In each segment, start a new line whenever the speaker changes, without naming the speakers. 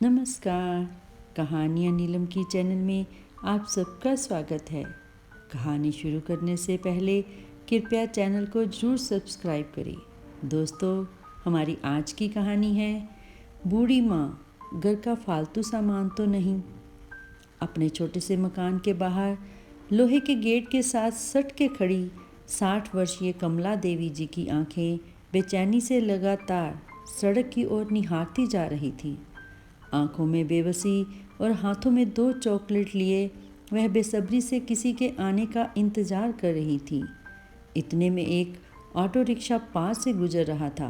नमस्कार। कहानियाँ नीलम की चैनल में आप सबका स्वागत है। कहानी शुरू करने से पहले कृपया चैनल को ज़रूर सब्सक्राइब करें। दोस्तों, हमारी आज की कहानी है बूढ़ी माँ घर का फालतू सामान तो नहीं। अपने छोटे से मकान के बाहर लोहे के गेट के साथ सट के खड़ी 60 वर्षीय कमला देवी जी की आंखें बेचैनी से लगातार सड़क की ओर निहारती जा रही थी। आंखों में बेबसी और हाथों में 2 चॉकलेट लिए वह बेसब्री से किसी के आने का इंतज़ार कर रही थी। इतने में एक ऑटो रिक्शा पास से गुजर रहा था।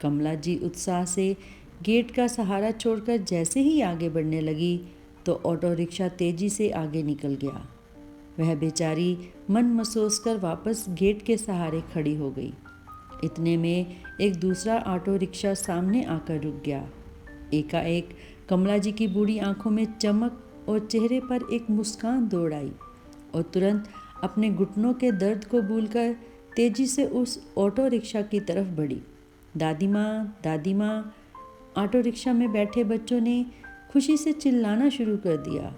कमला जी उत्साह से गेट का सहारा छोड़कर जैसे ही आगे बढ़ने लगी तो ऑटो रिक्शा तेजी से आगे निकल गया। वह बेचारी मन मसोस कर वापस गेट के सहारे खड़ी हो गई। इतने में एक दूसरा ऑटो रिक्शा सामने आकर रुक गया। एकाएक कमला जी की बूढ़ी आंखों में चमक और चेहरे पर एक मुस्कान दौड़ आई और तुरंत अपने घुटनों के दर्द को भूलकर तेजी से उस ऑटो रिक्शा की तरफ बढ़ी। दादी माँ, दादी माँ! ऑटो रिक्शा में बैठे बच्चों ने खुशी से चिल्लाना शुरू कर दिया।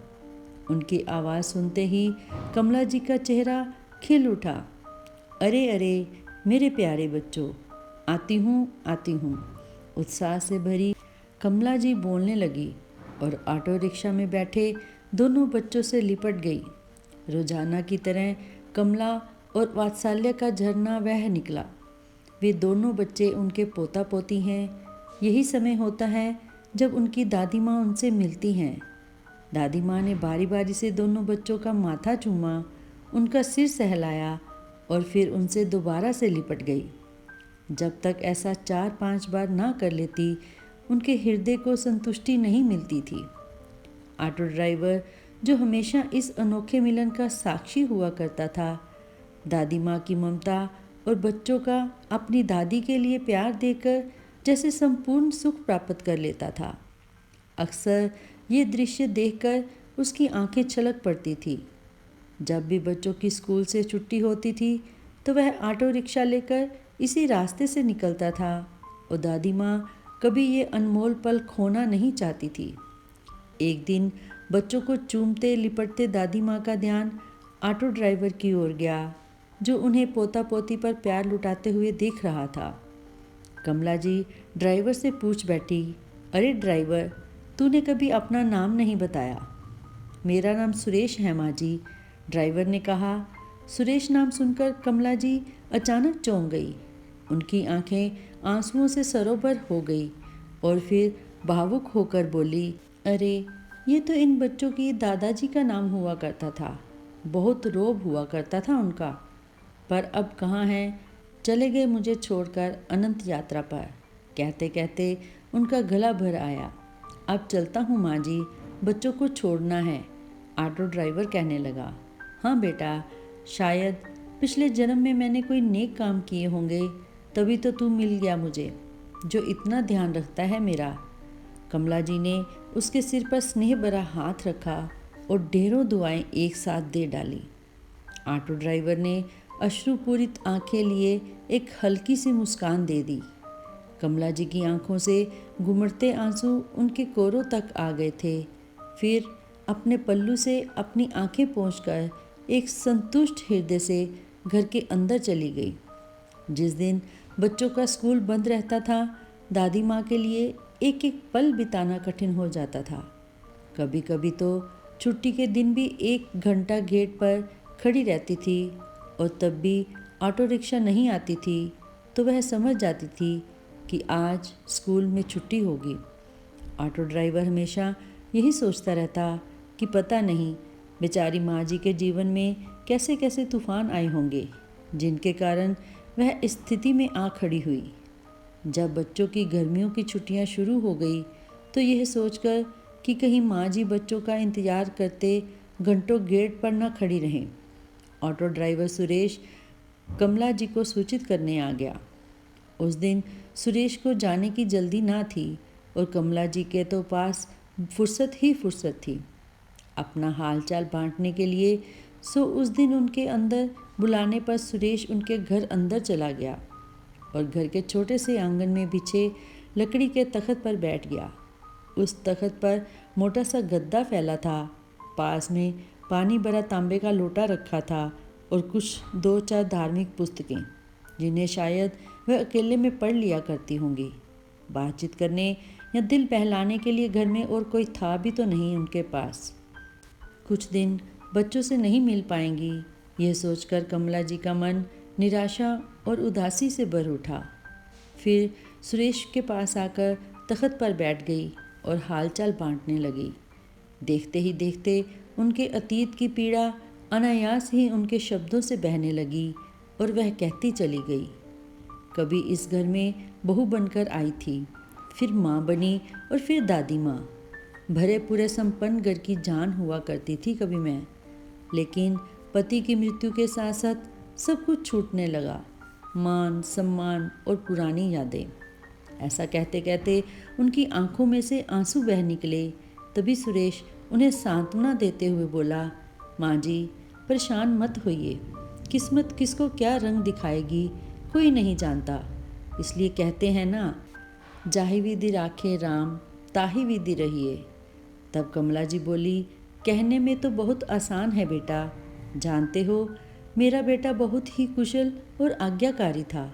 उनकी आवाज़ सुनते ही कमला जी का चेहरा खिल उठा। अरे अरे मेरे प्यारे बच्चों, आती हूँ। उत्साह से भरी कमला जी बोलने लगी और ऑटो रिक्शा में बैठे दोनों बच्चों से लिपट गई। रोजाना की तरह कमला और वात्सल्य का झरना वह निकला। वे दोनों बच्चे उनके पोता पोती हैं। यही समय होता है जब उनकी दादी माँ उनसे मिलती हैं। दादी माँ ने बारी बारी से दोनों बच्चों का माथा चूमा, उनका सिर सहलाया और फिर उनसे दोबारा से लिपट गई। जब तक ऐसा 4-5 बार ना कर लेती, उनके हृदय को संतुष्टि नहीं मिलती थी। ऑटो ड्राइवर जो हमेशा इस अनोखे मिलन का साक्षी हुआ करता था, दादी माँ की ममता और बच्चों का अपनी दादी के लिए प्यार देकर जैसे संपूर्ण सुख प्राप्त कर लेता था। अक्सर ये दृश्य देखकर उसकी आंखें छलक पड़ती थी। जब भी बच्चों की स्कूल से छुट्टी होती थी तो वह ऑटो रिक्शा लेकर इसी रास्ते से निकलता था और दादी माँ कभी ये अनमोल पल खोना नहीं चाहती थी। एक दिन बच्चों को चूमते लिपटते दादी माँ का ध्यान ऑटो ड्राइवर की ओर गया, जो उन्हें पोता पोती पर प्यार लुटाते हुए देख रहा था। कमला जी ड्राइवर से पूछ बैठी, अरे ड्राइवर, तूने कभी अपना नाम नहीं बताया। मेरा नाम सुरेश है माँ जी, ड्राइवर ने कहा। सुरेश नाम सुनकर कमला जी अचानक चौंक गई। उनकी आंखें आंसुओं से सरोवर हो गई और फिर भावुक होकर बोली, अरे ये तो इन बच्चों की दादाजी का नाम हुआ करता था। बहुत रोब हुआ करता था उनका, पर अब कहाँ हैं, चले गए मुझे छोड़कर अनंत यात्रा पर। कहते कहते उनका गला भर आया। अब चलता हूँ माँ जी, बच्चों को छोड़ना है, ऑटो ड्राइवर कहने लगा। हाँ बेटा, शायद पिछले जन्म में मैंने कोई नेक काम किए होंगे, तभी तो तू मिल गया मुझे, जो इतना ध्यान रखता है मेरा। कमला जी ने उसके सिर पर स्नेह भरा हाथ रखा और ढेरों दुआएं एक साथ दे डाली। ऑटो ड्राइवर ने अश्रुपूरित आंखें लिए एक हल्की सी मुस्कान दे दी। कमला जी की आंखों से घुमड़ते आंसू उनके कोरों तक आ गए थे। फिर अपने पल्लू से अपनी आंखें पोंछकर एक संतुष्ट हृदय से घर के अंदर चली गई। जिस दिन बच्चों का स्कूल बंद रहता था, दादी माँ के लिए एक एक पल बिताना कठिन हो जाता था। कभी कभी तो छुट्टी के दिन भी 1 घंटा गेट पर खड़ी रहती थी और तब भी ऑटो रिक्शा नहीं आती थी तो वह समझ जाती थी कि आज स्कूल में छुट्टी होगी। ऑटो ड्राइवर हमेशा यही सोचता रहता कि पता नहीं बेचारी माँ जी के जीवन में कैसे कैसे तूफान आए होंगे, जिनके कारण वह इस स्थिति में आ खड़ी हुई। जब बच्चों की गर्मियों की छुट्टियां शुरू हो गई तो यह सोचकर कि कहीं माँ जी बच्चों का इंतज़ार करते घंटों गेट पर न खड़ी रहें, ऑटो ड्राइवर सुरेश कमला जी को सूचित करने आ गया। उस दिन सुरेश को जाने की जल्दी ना थी और कमला जी के तो पास फुर्सत ही फुर्सत थी अपना हालचाल बांटने के लिए। सो उस दिन उनके अंदर बुलाने पर सुरेश उनके घर अंदर चला गया और घर के छोटे से आंगन में बिछे लकड़ी के तख्त पर बैठ गया। उस तख्त पर मोटा सा गद्दा फैला था। पास में पानी भरा तांबे का लोटा रखा था और कुछ 2-4 धार्मिक पुस्तकें, जिन्हें शायद वह अकेले में पढ़ लिया करती होंगी। बातचीत करने या दिल बहलाने के लिए घर में और कोई था भी तो नहीं उनके पास। कुछ दिन बच्चों से नहीं मिल पाएंगी, यह सोचकर कमला जी का मन निराशा और उदासी से भर उठा। फिर सुरेश के पास आकर तख्त पर बैठ गई और हालचाल बांटने लगी। देखते ही देखते उनके अतीत की पीड़ा अनायास ही उनके शब्दों से बहने लगी और वह कहती चली गई, कभी इस घर में बहू बनकर आई थी, फिर माँ बनी और फिर दादी माँ। भरे पूरे संपन्न घर की जान हुआ करती थी कभी मैं, लेकिन पति की मृत्यु के साथ साथ सब कुछ छूटने लगा, मान सम्मान और पुरानी यादें। ऐसा कहते कहते उनकी आंखों में से आंसू बह निकले। तभी सुरेश उन्हें सांत्वना देते हुए बोला, माँ जी परेशान मत होइए, किस्मत किसको क्या रंग दिखाएगी कोई नहीं जानता, इसलिए कहते हैं ना, जाहि विधि राखे राम ताहि विधि रहिए। तब कमला जी बोली, कहने में तो बहुत आसान है बेटा, जानते हो मेरा बेटा बहुत ही कुशल और आज्ञाकारी था।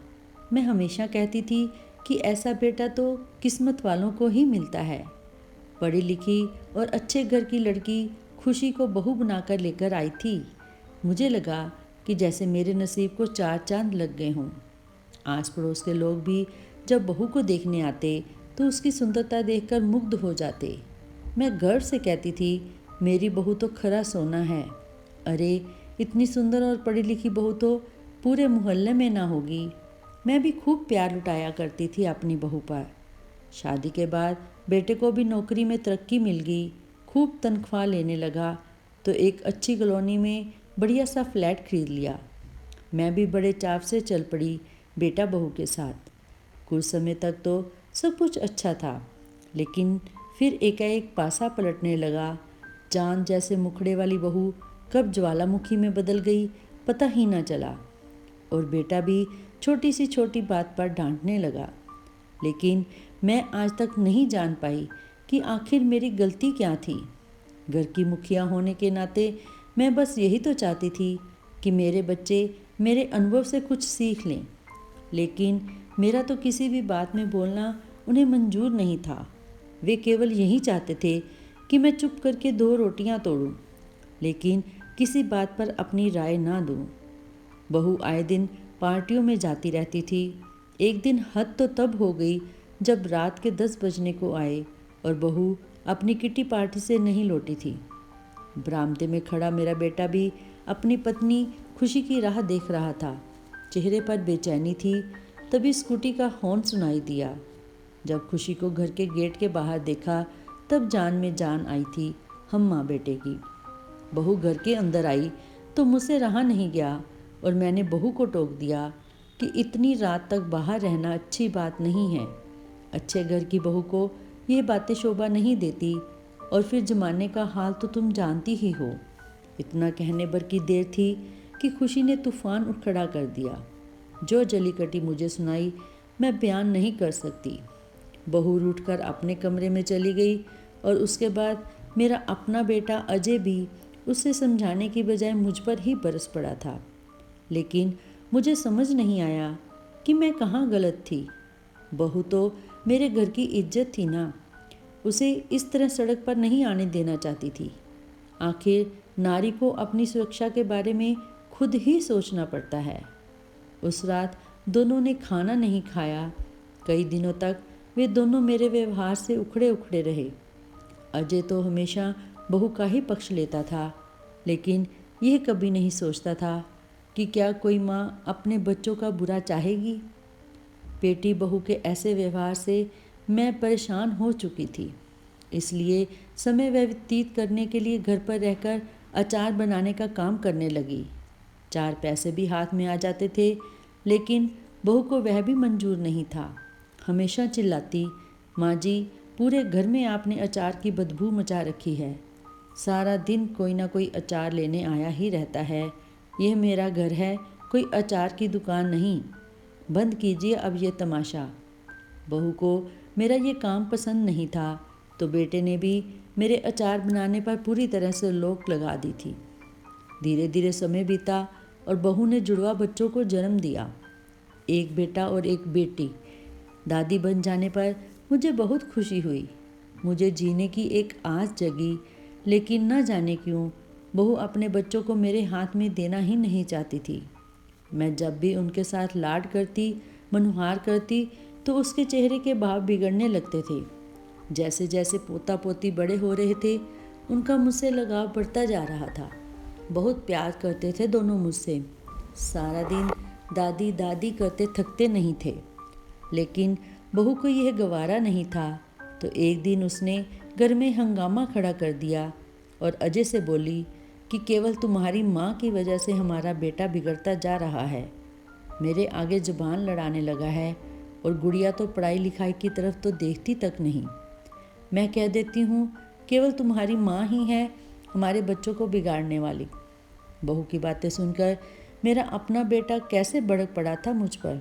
मैं हमेशा कहती थी कि ऐसा बेटा तो किस्मत वालों को ही मिलता है। पढ़ी लिखी और अच्छे घर की लड़की खुशी को बहू बनाकर लेकर आई थी। मुझे लगा कि जैसे मेरे नसीब को 4 चांद लग गए हों। आस पड़ोस के लोग भी जब बहू को देखने आते तो उसकी सुंदरता देखकर मुग्ध हो जाते। मैं गर्व से कहती थी, मेरी बहू तो खरा सोना है। अरे इतनी सुंदर और पढ़ी लिखी बहू तो पूरे मोहल्ले में ना होगी। मैं भी खूब प्यार लुटाया करती थी अपनी बहू पर। शादी के बाद बेटे को भी नौकरी में तरक्की मिल गई, खूब तनख्वाह लेने लगा तो एक अच्छी कॉलोनी में बढ़िया सा फ्लैट खरीद लिया। मैं भी बड़े चाव से चल पड़ी बेटा बहू के साथ। कुछ समय तक तो सब कुछ अच्छा था, लेकिन फिर एकाएक पासा पलटने लगा। चांद जैसे मुखड़े वाली बहू कब ज्वालामुखी में बदल गई पता ही ना चला, और बेटा भी छोटी सी छोटी बात पर डांटने लगा। लेकिन मैं आज तक नहीं जान पाई कि आखिर मेरी गलती क्या थी। घर की मुखिया होने के नाते मैं बस यही तो चाहती थी कि मेरे बच्चे मेरे अनुभव से कुछ सीख लें, लेकिन मेरा तो किसी भी बात में बोलना उन्हें मंजूर नहीं था। वे केवल यही चाहते थे कि मैं चुप करके 2 रोटियां तोड़ूं, लेकिन किसी बात पर अपनी राय ना दूं। बहू आए दिन पार्टियों में जाती रहती थी। एक दिन हद तो तब हो गई जब रात के 10 बजने को आए और बहू अपनी किटी पार्टी से नहीं लौटी थी। बरामदे में खड़ा मेरा बेटा भी अपनी पत्नी खुशी की राह देख रहा था। चेहरे पर बेचैनी थी। तभी स्कूटी का हॉर्न सुनाई दिया। जब खुशी को घर के गेट के बाहर देखा तब जान में जान आई थी हम माँ बेटे की। बहू घर के अंदर आई तो मुझसे रहा नहीं गया और मैंने बहू को टोक दिया कि इतनी रात तक बाहर रहना अच्छी बात नहीं है। अच्छे घर की बहू को ये बातें शोभा नहीं देती, और फिर जमाने का हाल तो तुम जानती ही हो। इतना कहने भर की देर थी कि खुशी ने तूफान उठ खड़ा कर दिया। जो जली कटी मुझे सुनाई मैं बयान नहीं कर सकती। बहू रूठकर अपने कमरे में चली गई और उसके बाद मेरा अपना बेटा अजय भी उसे समझाने की बजाय मुझ पर ही बरस पड़ा था। लेकिन मुझे समझ नहीं आया कि मैं कहाँ गलत थी। बहू तो मेरे घर की इज्जत थी ना, उसे इस तरह सड़क पर नहीं आने देना चाहती थी। आखिर नारी को अपनी सुरक्षा के बारे में खुद ही सोचना पड़ता है। उस रात दोनों ने खाना नहीं खाया। कई दिनों तक वे दोनों मेरे व्यवहार से उखड़े उखड़े रहे। अजय तो हमेशा बहू का ही पक्ष लेता था, लेकिन यह कभी नहीं सोचता था कि क्या कोई माँ अपने बच्चों का बुरा चाहेगी। बेटी बहू के ऐसे व्यवहार से मैं परेशान हो चुकी थी। इसलिए समय व्यतीत करने के लिए घर पर रहकर अचार बनाने का काम करने लगी। 4 पैसे भी हाथ में आ जाते थे, लेकिन बहू को वह भी मंजूर नहीं था। हमेशा चिल्लाती, माँ जी पूरे घर में आपने अचार की बदबू मचा रखी है। सारा दिन कोई ना कोई अचार लेने आया ही रहता है। यह मेरा घर है, कोई अचार की दुकान नहीं। बंद कीजिए अब ये तमाशा। बहू को मेरा ये काम पसंद नहीं था, तो बेटे ने भी मेरे अचार बनाने पर पूरी तरह से रोक लगा दी थी। धीरे धीरे समय बीता और बहू ने जुड़वा बच्चों को जन्म दिया, एक बेटा और एक बेटी। दादी बन जाने पर मुझे बहुत खुशी हुई। मुझे जीने की एक आस जगी, लेकिन न जाने क्यों बहू अपने बच्चों को मेरे हाथ में देना ही नहीं चाहती थी। मैं जब भी उनके साथ लाड करती, मनुहार करती, तो उसके चेहरे के भाव बिगड़ने लगते थे। जैसे जैसे पोता पोती बड़े हो रहे थे, उनका मुझसे लगाव बढ़ता जा रहा था। बहुत प्यार करते थे दोनों मुझसे। सारा दिन दादी दादी करते थकते नहीं थे। लेकिन बहू को यह गवारा नहीं था, तो एक दिन उसने घर में हंगामा खड़ा कर दिया और अजय से बोली कि केवल तुम्हारी माँ की वजह से हमारा बेटा बिगड़ता जा रहा है। मेरे आगे जुबान लड़ाने लगा है और गुड़िया तो पढ़ाई लिखाई की तरफ तो देखती तक नहीं। मैं कह देती हूँ केवल तुम्हारी माँ ही है हमारे बच्चों को बिगाड़ने वाली। बहू की बातें सुनकर मेरा अपना बेटा कैसे भड़क पड़ा था मुझ पर।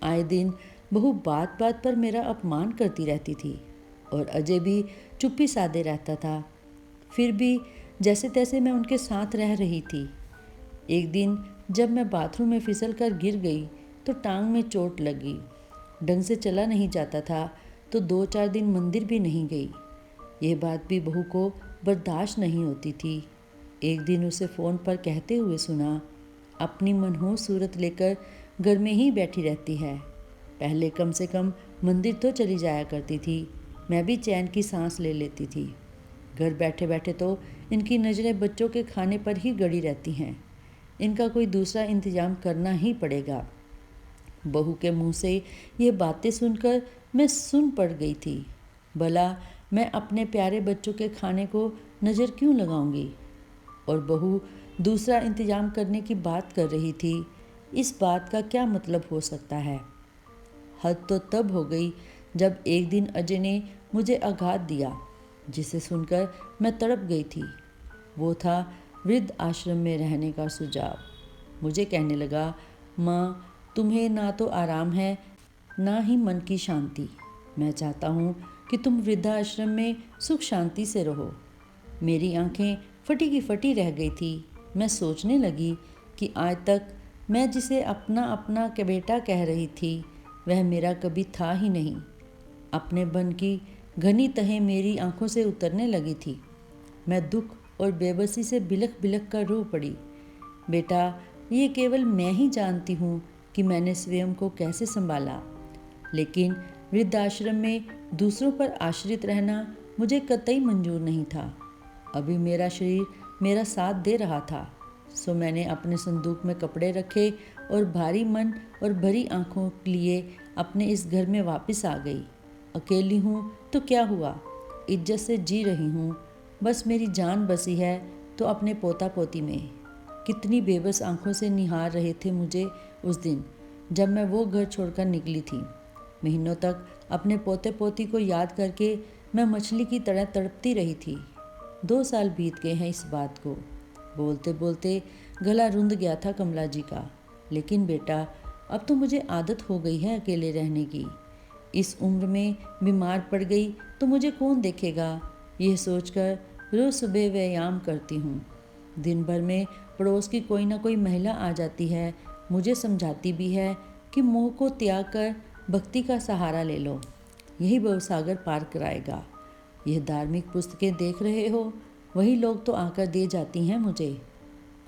आए दिन बहू बात बात पर मेरा अपमान करती रहती थी और अजय भी चुप्पी साधे रहता था। फिर भी जैसे तैसे मैं उनके साथ रह रही थी। एक दिन जब मैं बाथरूम में फिसल कर गिर गई तो टांग में चोट लगी। ढंग से चला नहीं जाता था, तो 2-4 दिन मंदिर भी नहीं गई। यह बात भी बहू को बर्दाश्त नहीं होती थी। एक दिन उसे फ़ोन पर कहते हुए सुना, अपनी मनहूस सूरत लेकर घर में ही बैठी रहती है। पहले कम से कम मंदिर तो चली जाया करती थी। मैं भी चैन की सांस ले लेती थी। घर बैठे बैठे तो इनकी नज़रें बच्चों के खाने पर ही गड़ी रहती हैं। इनका कोई दूसरा इंतजाम करना ही पड़ेगा। बहू के मुंह से ये बातें सुनकर मैं सुन पड़ गई थी। भला मैं अपने प्यारे बच्चों के खाने को नज़र क्यों लगाऊंगी? और बहू दूसरा इंतजाम करने की बात कर रही थी। इस बात का क्या मतलब हो सकता है? हद तो तब हो गई जब एक दिन अजय ने मुझे आघात दिया, जिसे सुनकर मैं तड़प गई थी। वो था वृद्ध आश्रम में रहने का सुझाव। मुझे कहने लगा, माँ, तुम्हें ना तो आराम है ना ही मन की शांति। मैं चाहता हूँ कि तुम वृद्धाश्रम में सुख शांति से रहो। मेरी आंखें फटी की फटी रह गई थी। मैं सोचने लगी कि आज तक मैं जिसे अपना अपना के बेटा कह रही थी, वह मेरा कभी था ही नहीं। अपने बन की घनी तहें मेरी आंखों से उतरने लगी थी। मैं दुख और बेबसी से बिलख बिलख कर रो पड़ी। बेटा, ये केवल मैं ही जानती हूँ कि मैंने स्वयं को कैसे संभाला, लेकिन वृद्धाश्रम में दूसरों पर आश्रित रहना मुझे कतई मंजूर नहीं था। अभी मेरा शरीर मेरा साथ दे रहा था, सो मैंने अपने संदूक में कपड़े रखे और भारी मन और भरी आंखों लिए अपने इस घर में वापस आ गई। अकेली हूँ तो क्या हुआ, इज्जत से जी रही हूँ। बस मेरी जान बसी है तो अपने पोता पोती में। कितनी बेबस आंखों से निहार रहे थे मुझे उस दिन जब मैं वो घर छोड़कर निकली थी। महीनों तक अपने पोते पोती को याद करके मैं मछली की तरह तड़पती रही थी। 2 साल बीत गए हैं इस बात को। बोलते बोलते गला रुंध गया था कमला जी का। लेकिन बेटा, अब तो मुझे आदत हो गई है अकेले रहने की। इस उम्र में बीमार पड़ गई तो मुझे कौन देखेगा, यह सोचकर रोज़ सुबह व्यायाम करती हूँ। दिन भर में पड़ोस की कोई ना कोई महिला आ जाती है, मुझे समझाती भी है कि मोह को त्याग कर भक्ति का सहारा ले लो, यही भवसागर पार कराएगा। यह धार्मिक पुस्तकें देख रहे हो, वही लोग तो आकर दे जाती हैं मुझे।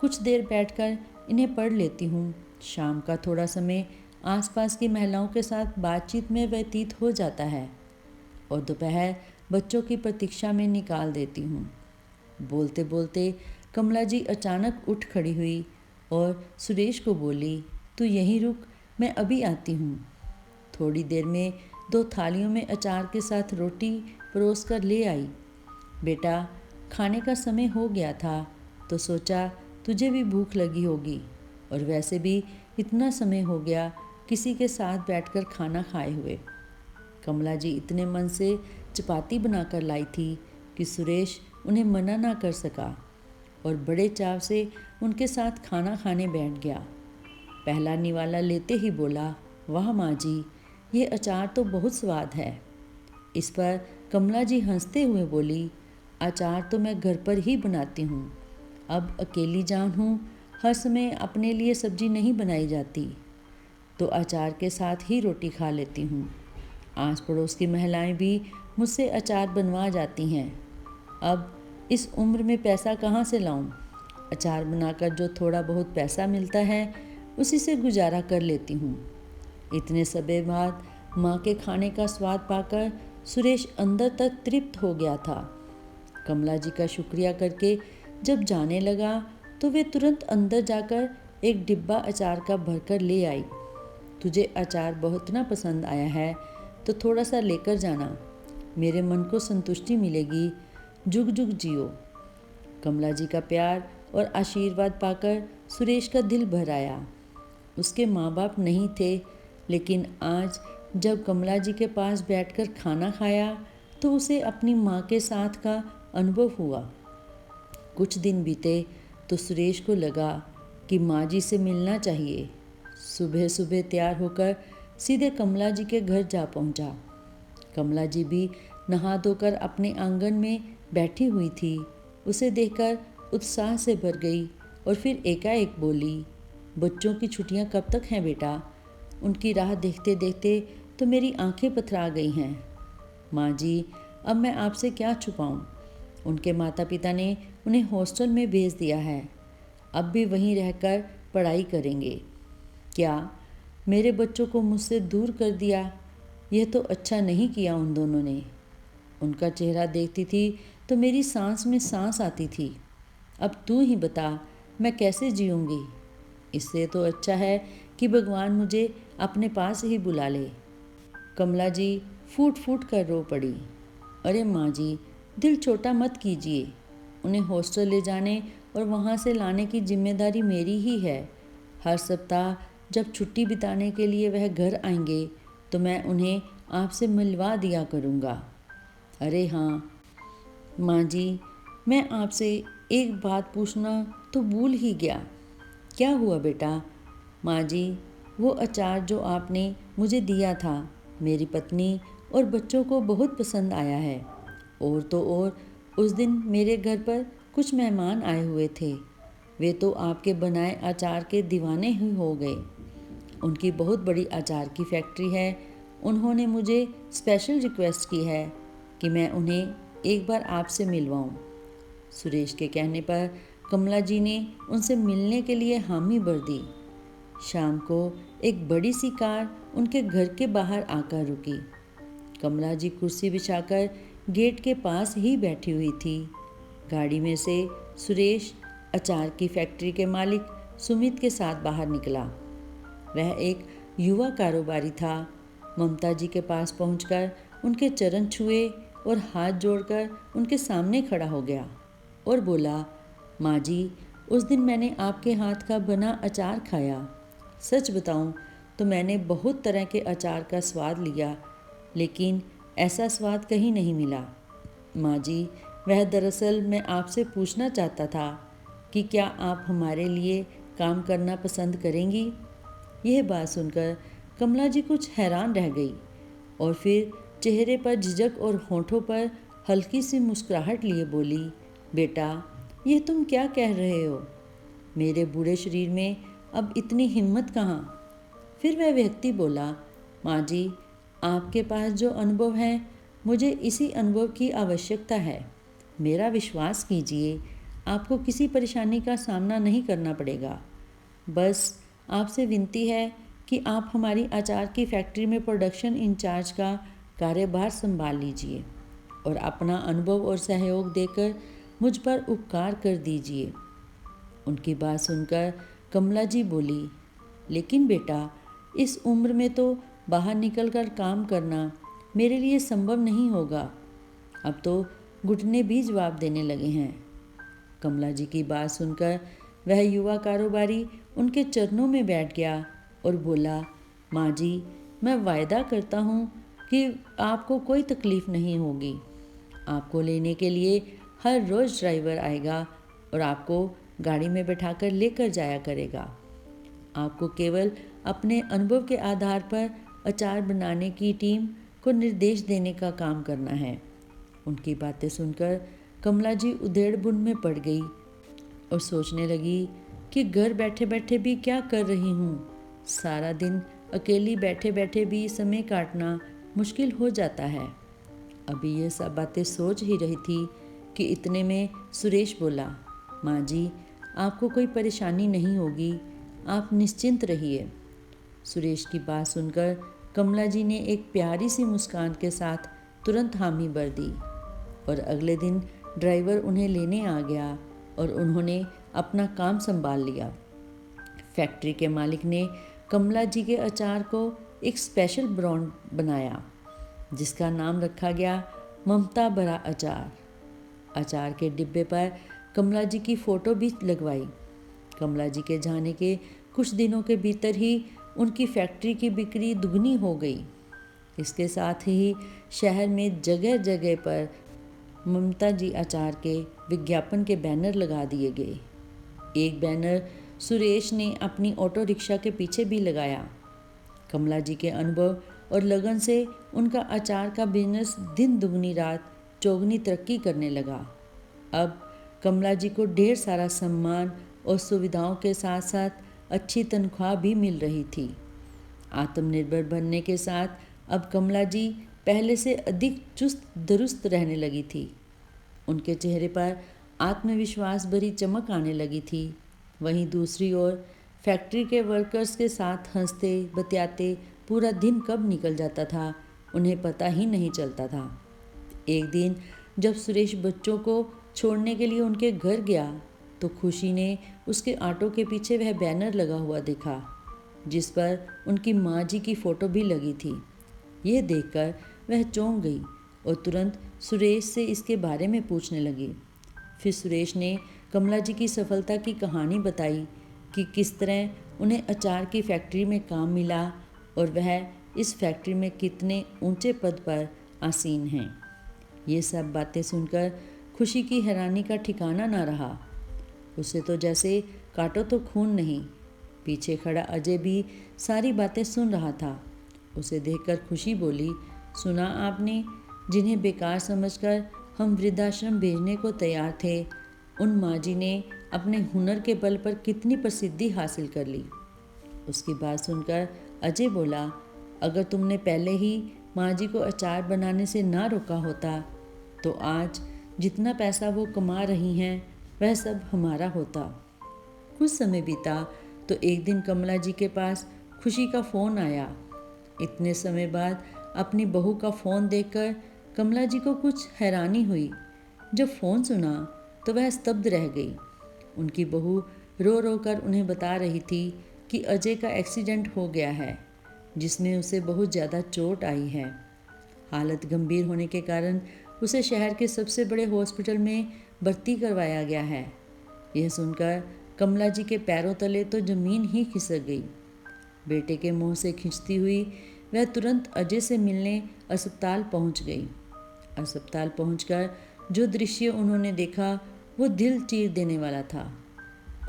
कुछ देर बैठकर इन्हें पढ़ लेती हूँ। शाम का थोड़ा समय आसपास की महिलाओं के साथ बातचीत में व्यतीत हो जाता है और दोपहर बच्चों की प्रतीक्षा में निकाल देती हूँ। बोलते बोलते कमला जी अचानक उठ खड़ी हुई और सुरेश को बोली, तू यहीं रुक, मैं अभी आती हूँ। थोड़ी देर में 2 थालियों में अचार के साथ रोटी परोस कर ले आई। बेटा, खाने का समय हो गया था तो सोचा तुझे भी भूख लगी होगी, और वैसे भी इतना समय हो गया किसी के साथ बैठकर खाना खाए हुए। कमला जी इतने मन से चपाती बनाकर लाई थी कि सुरेश उन्हें मना ना कर सका और बड़े चाव से उनके साथ खाना खाने बैठ गया। पहला निवाला लेते ही बोला, वाह माँ जी, ये अचार तो बहुत स्वाद है। इस पर कमला जी हंसते हुए बोली, अचार तो मैं घर पर ही बनाती हूँ। अब अकेली जान हूँ, हर समय अपने लिए सब्जी नहीं बनाई जाती, तो अचार के साथ ही रोटी खा लेती हूँ। आस पड़ोस की महिलाएं भी मुझसे अचार बनवा जाती हैं। अब इस उम्र में पैसा कहाँ से लाऊं? अचार बनाकर जो थोड़ा बहुत पैसा मिलता है उसी से गुजारा कर लेती हूँ। इतने समय बाद माँ के खाने का स्वाद पाकर सुरेश अंदर तक तृप्त हो गया था। कमला जी का शुक्रिया करके जब जाने लगा तो वे तुरंत अंदर जाकर एक डिब्बा अचार का भरकर ले आई। तुझे अचार बहुत ना पसंद आया है तो थोड़ा सा लेकर जाना, मेरे मन को संतुष्टि मिलेगी। जुग जुग जियो। कमला जी का प्यार और आशीर्वाद पाकर सुरेश का दिल भर आया। उसके माँ बाप नहीं थे, लेकिन आज जब कमला जी के पास बैठकर खाना खाया तो उसे अपनी माँ के साथ का अनुभव हुआ। कुछ दिन बीते तो सुरेश को लगा कि माँ जी से मिलना चाहिए। सुबह सुबह तैयार होकर सीधे कमला जी के घर जा पहुँचा। कमला जी भी नहा धोकर अपने आंगन में बैठी हुई थी। उसे देखकर उत्साह से भर गई और फिर एकाएक बोली, बच्चों की छुट्टियां कब तक हैं बेटा? उनकी राह देखते देखते तो मेरी आंखें पथरा गई हैं। माँ जी, अब मैं आपसे क्या छुपाऊं? उनके माता पिता ने उन्हें हॉस्टल में भेज दिया है। अब भी वहीं रहकर पढ़ाई करेंगे। क्या मेरे बच्चों को मुझसे दूर कर दिया? यह तो अच्छा नहीं किया उन दोनों ने। उनका चेहरा देखती थी तो मेरी सांस में सांस आती थी। अब तू ही बता, मैं कैसे जीऊँगी? इससे तो अच्छा है कि भगवान मुझे अपने पास ही बुला ले। कमला जी फूट फूट कर रो पड़ी। अरे माँ जी, दिल छोटा मत कीजिए। उन्हें हॉस्टल ले जाने और वहाँ से लाने की जिम्मेदारी मेरी ही है। हर सप्ताह जब छुट्टी बिताने के लिए वह घर आएंगे तो मैं उन्हें आपसे मिलवा दिया करूँगा। अरे हाँ माँ जी, मैं आपसे एक बात पूछना तो भूल ही गया। क्या हुआ बेटा? माँ जी, वो अचार जो आपने मुझे दिया था, मेरी पत्नी और बच्चों को बहुत पसंद आया है। और तो और उस दिन मेरे घर पर कुछ मेहमान आए हुए थे। वे तो आपके बनाए अचार के दीवाने ही हो गए। उनकी बहुत बड़ी अचार की फैक्ट्री है। उन्होंने मुझे स्पेशल रिक्वेस्ट की है कि मैं उन्हें एक बार आपसे मिलवाऊं। सुरेश के कहने पर कमला जी ने उनसे मिलने के लिए हामी भर दी। शाम को एक बड़ी सी कार उनके घर के बाहर आकर रुकी। कमला जी कुर्सी बिछाकर गेट के पास ही बैठी हुई थी। गाड़ी में से सुरेश अचार की फैक्ट्री के मालिक सुमित के साथ बाहर निकला। वह एक युवा कारोबारी था। ममता जी के पास पहुंचकर उनके चरण छुए और हाथ जोड़कर उनके सामने खड़ा हो गया और बोला, माँ जी, उस दिन मैंने आपके हाथ का बना अचार खाया। सच बताऊं तो मैंने बहुत तरह के अचार का स्वाद लिया, लेकिन ऐसा स्वाद कहीं नहीं मिला। माँ जी, वह दरअसल मैं आपसे पूछना चाहता था कि क्या आप हमारे लिए काम करना पसंद करेंगी? यह बात सुनकर कमला जी कुछ हैरान रह गई और फिर चेहरे पर झिझक और होठों पर हल्की सी मुस्कुराहट लिए बोली, बेटा, ये तुम क्या कह रहे हो? मेरे बूढ़े शरीर में अब इतनी हिम्मत कहाँ? फिर वह व्यक्ति बोला, माँ जी, आपके पास जो अनुभव है, मुझे इसी अनुभव की आवश्यकता है। मेरा विश्वास कीजिए, आपको किसी परेशानी का सामना नहीं करना पड़ेगा। बस आपसे विनती है कि आप हमारी अचार की फैक्ट्री में प्रोडक्शन इंचार्ज का कार्यभार संभाल लीजिए और अपना अनुभव और सहयोग देकर मुझ पर उपकार कर दीजिए। उनकी बात सुनकर कमला जी बोली, लेकिन बेटा, इस उम्र में तो बाहर निकलकर काम करना मेरे लिए संभव नहीं होगा। अब तो घुटने भी जवाब देने लगे हैं। कमला जी की बात सुनकर वह युवा कारोबारी उनके चरणों में बैठ गया और बोला, माँ जी, मैं वायदा करता हूँ कि आपको कोई तकलीफ़ नहीं होगी। आपको लेने के लिए हर रोज़ ड्राइवर आएगा और आपको गाड़ी में बैठाकर लेकर जाया करेगा। आपको केवल अपने अनुभव के आधार पर अचार बनाने की टीम को निर्देश देने का काम करना है उनकी बातें सुनकर कमला जी उधेड़बुन में पड़ गई और सोचने लगी कि घर बैठे बैठे भी क्या कर रही हूँ। सारा दिन अकेली बैठे बैठे भी समय काटना मुश्किल हो जाता है। अभी ये सब बातें सोच ही रही थी कि इतने में सुरेश बोला, माँ जी, आपको कोई परेशानी नहीं होगी, आप निश्चिंत रहिए। सुरेश की बात सुनकर कमला जी ने एक प्यारी सी मुस्कान के साथ तुरंत हामी भर दी और अगले दिन ड्राइवर उन्हें लेने आ गया और उन्होंने अपना काम संभाल लिया। फैक्ट्री के मालिक ने कमला जी के अचार को एक स्पेशल ब्रांड बनाया जिसका नाम रखा गया ममता भरा अचार। अचार के डिब्बे पर कमला जी की फ़ोटो भी लगवाई। कमला जी के जाने के कुछ दिनों के भीतर ही उनकी फैक्ट्री की बिक्री दुगनी हो गई। इसके साथ ही शहर में जगह जगह पर ममता जी अचार के विज्ञापन के बैनर लगा दिए गए। एक बैनर सुरेश ने अपनी ऑटो रिक्शा के पीछे भी लगाया। कमला जी के अनुभव और लगन से उनका अचार का बिजनेस दिन दुगनी रात चौगनी तरक्की करने लगा। अब कमला जी को ढेर सारा सम्मान और सुविधाओं के साथ साथ अच्छी तनख्वाह भी मिल रही थी। आत्मनिर्भर बनने के साथ अब कमला जी पहले से अधिक चुस्त दुरुस्त रहने लगी थी। उनके चेहरे पर आत्मविश्वास भरी चमक आने लगी थी। वहीं दूसरी ओर फैक्ट्री के वर्कर्स के साथ हंसते बतियाते पूरा दिन कब निकल जाता था उन्हें पता ही नहीं चलता था। एक दिन जब सुरेश बच्चों को छोड़ने के लिए उनके घर गया तो खुशी ने उसके ऑटो के पीछे वह बैनर लगा हुआ देखा जिस पर उनकी माँ जी की फ़ोटो भी लगी थी। ये देखकर वह चौंक गई और तुरंत सुरेश से इसके बारे में पूछने लगी। फिर सुरेश ने कमला जी की सफलता की कहानी बताई कि किस तरह उन्हें अचार की फैक्ट्री में काम मिला और वह इस फैक्ट्री में कितने ऊंचे पद पर आसीन हैं। ये सब बातें सुनकर खुशी की हैरानी का ठिकाना ना रहा। उसे तो जैसे काटो तो खून नहीं। पीछे खड़ा अजय भी सारी बातें सुन रहा था। उसे देखकर खुशी बोली, सुना आपने, जिन्हें बेकार समझकर हम वृद्धाश्रम भेजने को तैयार थे, उन माँ जी ने अपने हुनर के बल पर कितनी प्रसिद्धि हासिल कर ली। उसकी बात सुनकर अजय बोला, अगर तुमने पहले ही माँ जी को अचार बनाने से ना रोका होता तो आज जितना पैसा वो कमा रही हैं वह सब हमारा होता। कुछ समय बीता तो एक दिन कमला जी के पास खुशी का फ़ोन आया। इतने समय बाद अपनी बहू का फ़ोन देखकर कमला जी को कुछ हैरानी हुई। जब फ़ोन सुना तो वह स्तब्ध रह गई। उनकी बहू रो रो कर उन्हें बता रही थी कि अजय का एक्सीडेंट हो गया है जिसमें उसे बहुत ज़्यादा चोट आई है। हालत गंभीर होने के कारण उसे शहर के सबसे बड़े हॉस्पिटल में भर्ती करवाया गया है। यह सुनकर कमला जी के पैरों तले तो ज़मीन ही खिसक गई। बेटे के मुंह से खींचती हुई वह तुरंत अजय से मिलने अस्पताल पहुंच गई। अस्पताल पहुंचकर जो दृश्य उन्होंने देखा वो दिल चीर देने वाला था।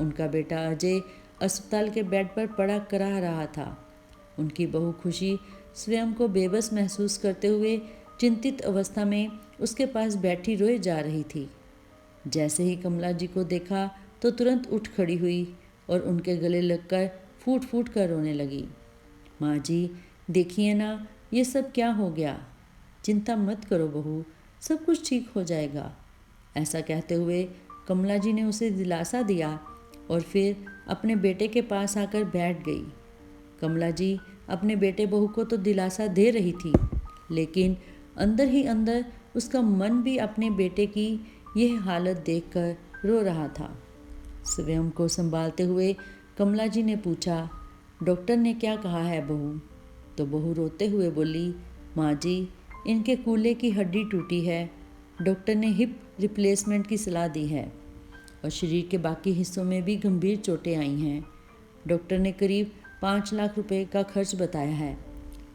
उनका बेटा अजय अस्पताल के बेड पर पड़ा कराह रहा था। उनकी बहू खुशी स्वयं को बेबस महसूस करते हुए चिंतित अवस्था में उसके पास बैठी रोए जा रही थी। जैसे ही कमला जी को देखा तो तुरंत उठ खड़ी हुई और उनके गले लगकर फूट फूट कर रोने लगी। माँ जी, देखिए ना, ये सब क्या हो गया। चिंता मत करो बहू, सब कुछ ठीक हो जाएगा। ऐसा कहते हुए कमला जी ने उसे दिलासा दिया और फिर अपने बेटे के पास आकर बैठ गई। कमला जी अपने बेटे बहू को तो दिलासा दे रही थी, लेकिन अंदर ही अंदर उसका मन भी अपने बेटे की यह हालत देखकर रो रहा था। स्वयं को संभालते हुए कमला जी ने पूछा, डॉक्टर ने क्या कहा है बहू? तो बहू रोते हुए बोली, माँ जी, इनके कूल्हे की हड्डी टूटी है। डॉक्टर ने हिप रिप्लेसमेंट की सलाह दी है और शरीर के बाकी हिस्सों में भी गंभीर चोटें आई हैं। डॉक्टर ने करीब 5 लाख रुपए का खर्च बताया है,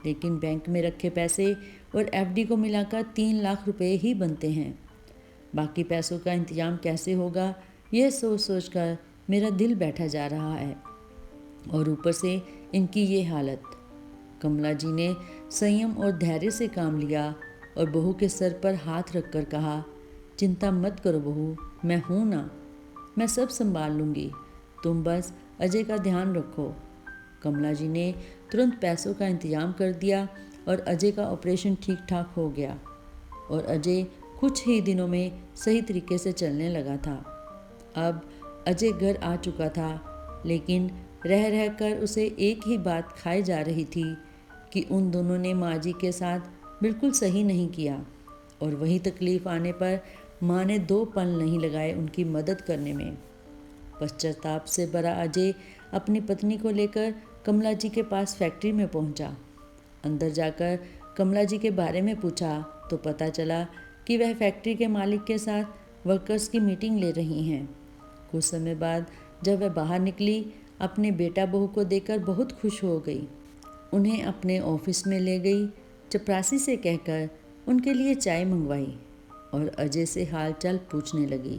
लेकिन बैंक में रखे पैसे और एफडी को मिलाकर 3 लाख रुपए ही बनते हैं। बाकी पैसों का इंतजाम कैसे होगा, यह सोच सोच कर मेरा दिल बैठा जा रहा है, और ऊपर से इनकी ये हालत। कमला जी ने संयम और धैर्य से काम लिया और बहू के सर पर हाथ रखकर कहा, चिंता मत करो बहू, मैं हूँ ना, मैं सब संभाल लूँगी, तुम बस अजय का ध्यान रखो। कमला जी ने तुरंत पैसों का इंतजाम कर दिया और अजय का ऑपरेशन ठीक ठाक हो गया और अजय कुछ ही दिनों में सही तरीके से चलने लगा था। अब अजय घर आ चुका था, लेकिन रह रह कर उसे एक ही बात खाई जा रही थी कि उन दोनों ने माँ जी के साथ बिल्कुल सही नहीं किया और वही तकलीफ़ आने पर माँ ने 2 पल नहीं लगाए उनकी मदद करने में। पश्चाताप से भरा अजय अपनी पत्नी को लेकर कमला जी के पास फैक्ट्री में पहुंचा। अंदर जाकर कमला जी के बारे में पूछा तो पता चला कि वह फैक्ट्री के मालिक के साथ वर्कर्स की मीटिंग ले रही हैं। कुछ समय बाद जब वह बाहर निकली, अपने बेटा बहू को देखकर बहुत खुश हो गई। उन्हें अपने ऑफिस में ले गई, चपरासी से कहकर उनके लिए चाय मंगवाई और अजय से हालचाल पूछने लगी।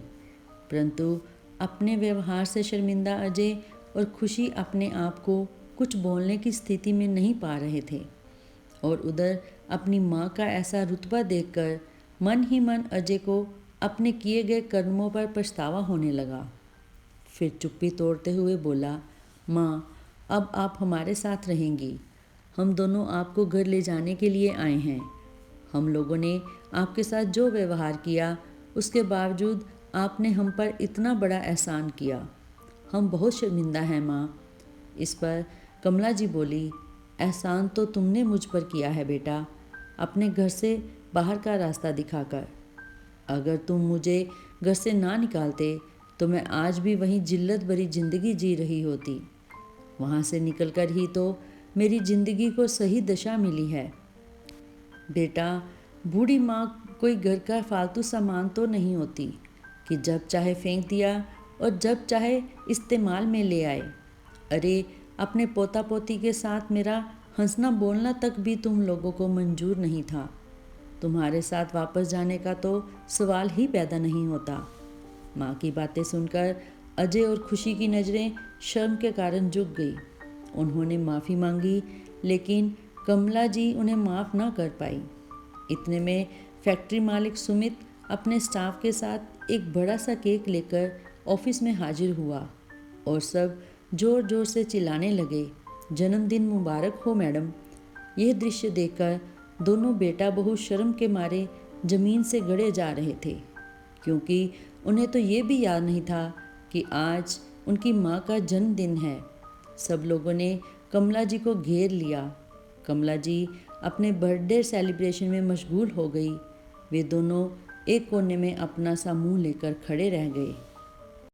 परंतु अपने व्यवहार से शर्मिंदा अजय और खुशी अपने आप को कुछ बोलने की स्थिति में नहीं पा रहे थे और उधर अपनी माँ का ऐसा रुतबा देखकर मन ही मन अजय को अपने किए गए कर्मों पर पछतावा होने लगा। फिर चुप्पी तोड़ते हुए बोला, माँ, अब आप हमारे साथ रहेंगी। हम दोनों आपको घर ले जाने के लिए आए हैं। हम लोगों ने आपके साथ जो व्यवहार किया, उसके बावजूद आपने हम पर इतना बड़ा एहसान किया। हम बहुत शर्मिंदा हैं माँ। इस पर कमला जी बोली, एहसान तो तुमने मुझ पर किया है बेटा, अपने घर से बाहर का रास्ता दिखाकर। अगर तुम मुझे घर से ना निकालते तो मैं आज भी वहीं जिल्लत भरी ज़िंदगी जी रही होती। वहाँ से निकलकर ही तो मेरी ज़िंदगी को सही दशा मिली है। बेटा, बूढ़ी माँ कोई घर का फालतू सामान तो नहीं होती कि जब चाहे फेंक दिया और जब चाहे इस्तेमाल में ले आए। अरे, अपने पोता पोती के साथ मेरा हंसना बोलना तक भी तुम लोगों को मंजूर नहीं था। तुम्हारे साथ वापस जाने का तो सवाल ही पैदा नहीं होता। माँ की बातें सुनकर अजय और खुशी की नज़रें शर्म के कारण झुक गई। उन्होंने माफ़ी मांगी, लेकिन कमला जी उन्हें माफ़ ना कर पाई। इतने में फैक्ट्री मालिक सुमित अपने स्टाफ के साथ एक बड़ा सा केक लेकर ऑफिस में हाजिर हुआ और सब ज़ोर ज़ोर से चिल्लाने लगे, जन्मदिन मुबारक हो मैडम। यह दृश्य देखकर दोनों बेटा बहू शर्म के मारे ज़मीन से गड़े जा रहे थे, क्योंकि उन्हें तो ये भी याद नहीं था कि आज उनकी माँ का जन्मदिन है। सब लोगों ने कमला जी को घेर लिया। कमला जी अपने बर्थडे सेलिब्रेशन में मशगूल हो गई। वे दोनों एक कोने में अपना सा मुंह लेकर खड़े रह गए।